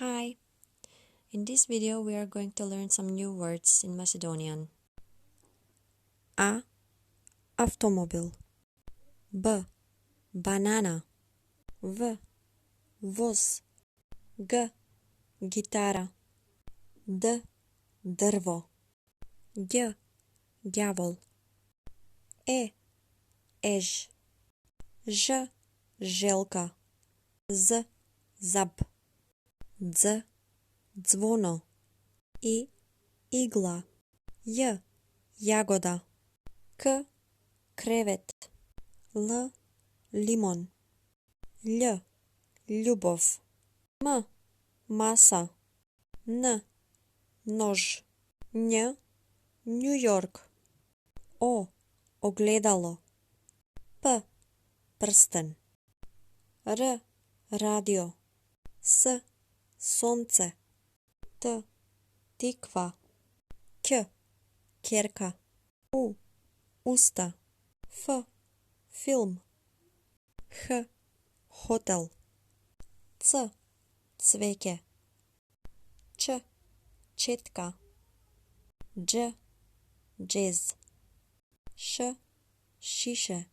Hi! In this video, we are going to learn some new words in Macedonian. A. Автомобил. Б. Банана. В. Воз. Г. Гитара. Д. Дърво. Г. Дявол. Е. Еж. Ж. Желка. З. Заб. Дз. Dzvono. I. Igla. J. Jagoda. K. Krevet. L. Limon. Lj. Ljubov. M. Masa. N. Nož. Nj. New York. O. Ogledalo. P. Prsten. R. Radio. S. Sonce. Т. Тиква. К. Керка. У. Уста. Ф. Филм. Х. Хотел. Ц. Цвеќе. Ч. Четка. Дж. Джез. Ш. Шише.